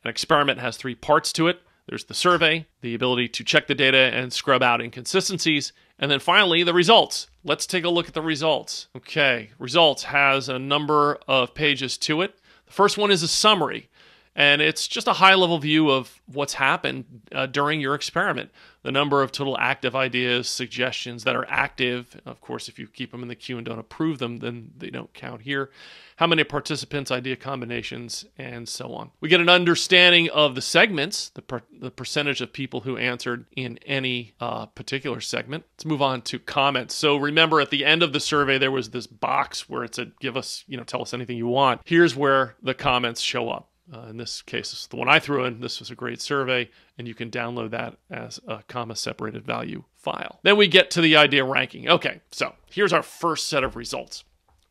An experiment has three parts to it. There's the survey, the ability to check the data and scrub out inconsistencies, and then finally the results. Let's take a look at the results. Okay, results has a number of pages to it. The first one is a summary, and it's just a high-level view of what's happened during your experiment. The number of total active ideas, suggestions that are active. Of course, if you keep them in the queue and don't approve them, then they don't count here. How many participants, idea combinations, and so on. We get an understanding of the segments, the percentage of people who answered in any particular segment. Let's move on to comments. So remember, at the end of the survey, there was this box where it said, give us, tell us anything you want. Here's where the comments show up. In this case, this is the one I threw in. This was a great survey, and you can download that as a comma-separated value file. Then we get to the idea ranking. Okay, so here's our first set of results.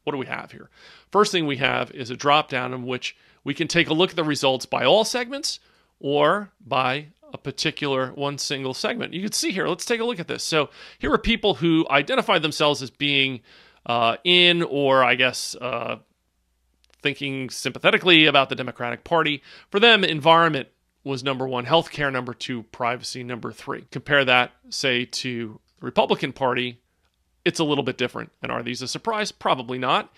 What do we have here? First thing we have is a drop-down in which we can take a look at the results by all segments or by a particular one single segment. You can see here, let's take a look at this. So here are people who identified themselves as being in, or I guess thinking sympathetically about the Democratic Party. For them, environment was number one, healthcare number two, privacy number three. Compare that, say, to the Republican Party. It's a little bit different. And are these a surprise? Probably not.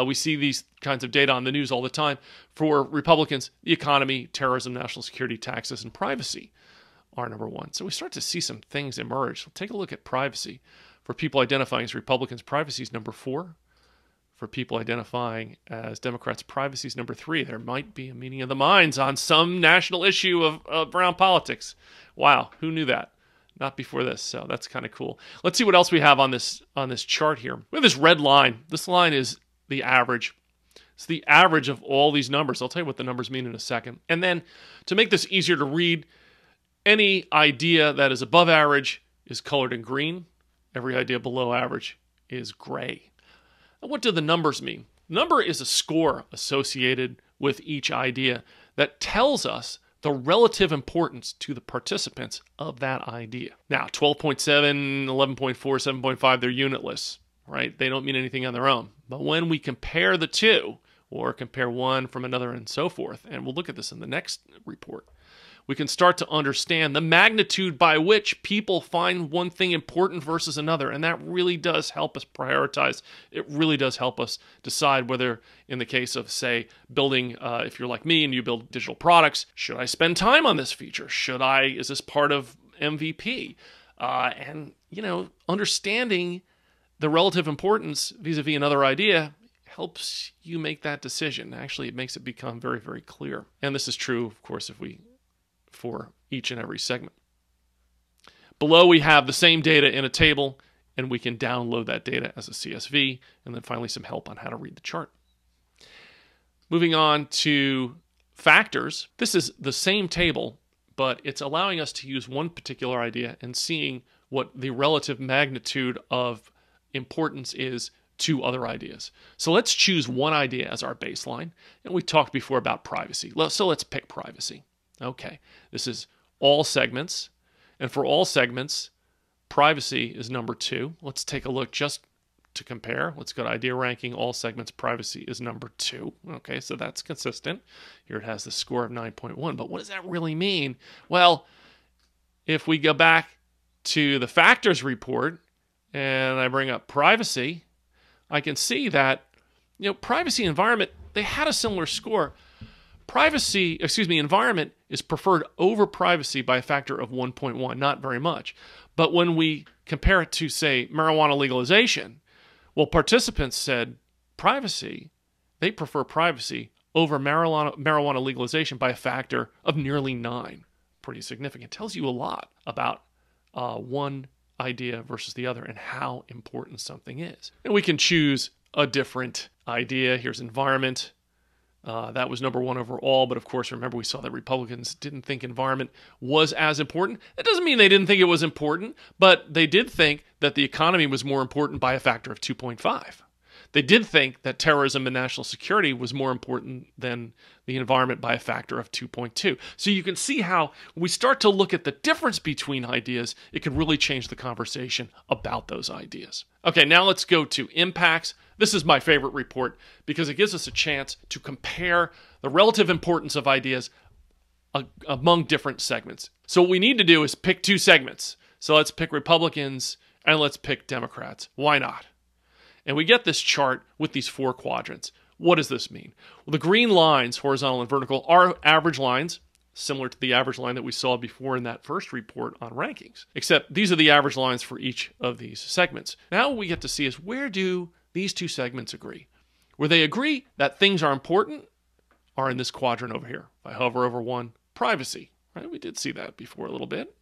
We see these kinds of data on the news all the time. For Republicans, the economy, terrorism, national security, taxes, and privacy are number one. So we start to see some things emerge. So take a look at privacy. For people identifying as Republicans, privacy is number four. For people identifying as Democrats, privacy is number three. There might be a meeting of the minds on some national issue of brown politics. Wow, who knew that? Not before this, so that's kind of cool. Let's see what else we have on this chart here. We have this red line. This line is the average. It's the average of all these numbers. I'll tell you what the numbers mean in a second. And then to make this easier to read, any idea that is above average is colored in green. Every idea below average is gray. Now, what do the numbers mean? Number is a score associated with each idea that tells us the relative importance to the participants of that idea. Now, 12.7, 11.4, 7.5, they're unitless, right? They don't mean anything on their own. But when we compare the two, or compare one from another and so forth, and we'll look at this in the next report, we can start to understand the magnitude by which people find one thing important versus another. And that really does help us prioritize. It really does help us decide whether, in the case of, say, building, if you're like me and you build digital products, should I spend time on this feature? Is this part of MVP? And, understanding the relative importance vis-a-vis another idea helps you make that decision. Actually, it makes it become very, very clear. And this is true, of course, for each and every segment. Below, we have the same data in a table, and we can download that data as a CSV, and then finally some help on how to read the chart. Moving on to factors. This is the same table, but it's allowing us to use one particular idea and seeing what the relative magnitude of importance is to other ideas. So let's choose one idea as our baseline, and we talked before about privacy. So let's pick privacy. Okay, this is all segments, and for all segments, privacy is number two. Let's take a look just to compare. Let's go to idea ranking, all segments, privacy is number two. Okay, so that's consistent. Here it has the score of 9.1, but what does that really mean? Well, if we go back to the factors report, and I bring up privacy, I can see that, privacy and environment, they had a similar score. Environment is preferred over privacy by a factor of 1.1, not very much. But when we compare it to, say, marijuana legalization, well, participants said privacy, they prefer privacy over marijuana legalization by a factor of nearly 9. Pretty significant. Tells you a lot about one idea versus the other and how important something is. And we can choose a different idea. Here's environment. That was number one overall, but of course, remember we saw that Republicans didn't think environment was as important. That doesn't mean they didn't think it was important, but they did think that the economy was more important by a factor of 2.5. They did think that terrorism and national security was more important than the environment by a factor of 2.2. So you can see how when we start to look at the difference between ideas, it can really change the conversation about those ideas. Okay, now let's go to impacts. This is my favorite report because it gives us a chance to compare the relative importance of ideas among different segments. So what we need to do is pick two segments. So let's pick Republicans and let's pick Democrats. Why not? And we get this chart with these four quadrants. What does this mean? Well, the green lines, horizontal and vertical, are average lines, similar to the average line that we saw before in that first report on rankings. Except these are the average lines for each of these segments. Now what we get to see is, where do these two segments agree? Where they agree that things are important are in this quadrant over here. If I hover over one, privacy, right? We did see that before a little bit.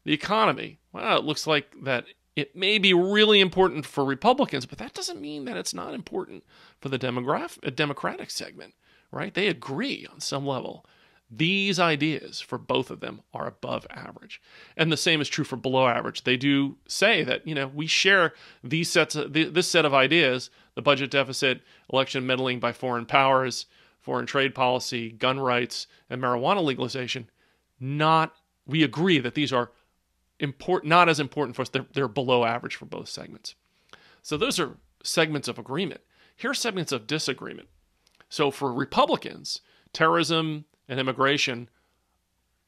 The economy, well, it looks like that it may be really important for Republicans, but that doesn't mean that it's not important for the Democratic segment, right? They agree on some level. These ideas for both of them are above average. And the same is true for below average. They do say that, we share these this set of ideas, the budget deficit, election meddling by foreign powers, foreign trade policy, gun rights, and marijuana legalization. We agree that these are not as important for us. They're below average for both segments. So those are segments of agreement. Here are segments of disagreement. So for Republicans, terrorism and immigration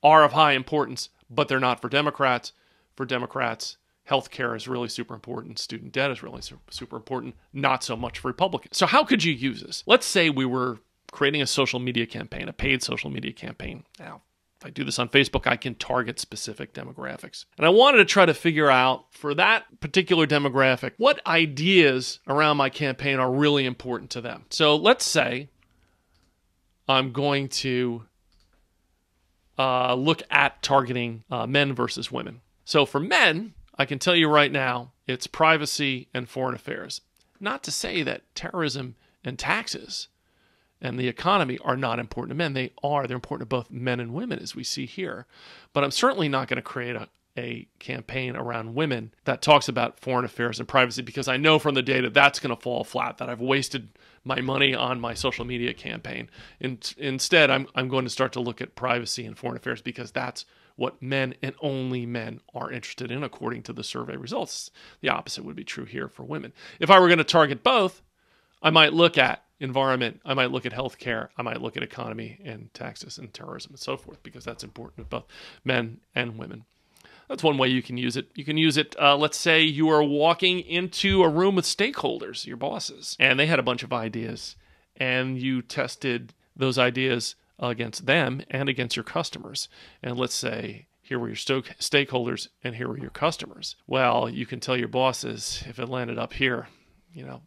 are of high importance, but they're not for Democrats. For Democrats, healthcare is really super important. Student debt is really super important. Not so much for Republicans. So how could you use this? Let's say we were creating a social media campaign, a paid social media campaign. Now, if I do this on Facebook, I can target specific demographics. And I wanted to try to figure out, for that particular demographic, what ideas around my campaign are really important to them. So let's say I'm going to look at targeting men versus women. So for men, I can tell you right now, it's privacy and foreign affairs. Not to say that terrorism and taxes and the economy are not important to men. They are. They're important to both men and women, as we see here. But I'm certainly not going to create a campaign around women that talks about foreign affairs and privacy, because I know from the data that's going to fall flat, that I've wasted my money on my social media campaign. Instead, I'm going to start to look at privacy and foreign affairs, because that's what men and only men are interested in, according to the survey results. The opposite would be true here for women. If I were going to target both, I might look at environment, I might look at healthcare, I might look at economy and taxes and terrorism and so forth, because that's important to both men and women. That's one way you can use it. You can use it, let's say you are walking into a room with stakeholders, your bosses, and they had a bunch of ideas, and you tested those ideas against them and against your customers. And let's say here were your stakeholders and here were your customers. Well, you can tell your bosses, if it landed up here,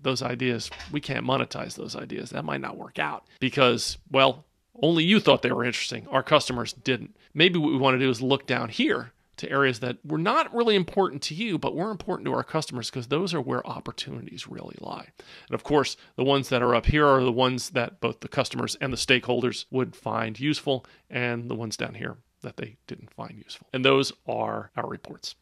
those ideas, we can't monetize those ideas. That might not work out because, well, only you thought they were interesting. Our customers didn't. Maybe what we want to do is look down here to areas that were not really important to you, but were important to our customers, because those are where opportunities really lie. And of course, the ones that are up here are the ones that both the customers and the stakeholders would find useful, and the ones down here that they didn't find useful. And those are our reports.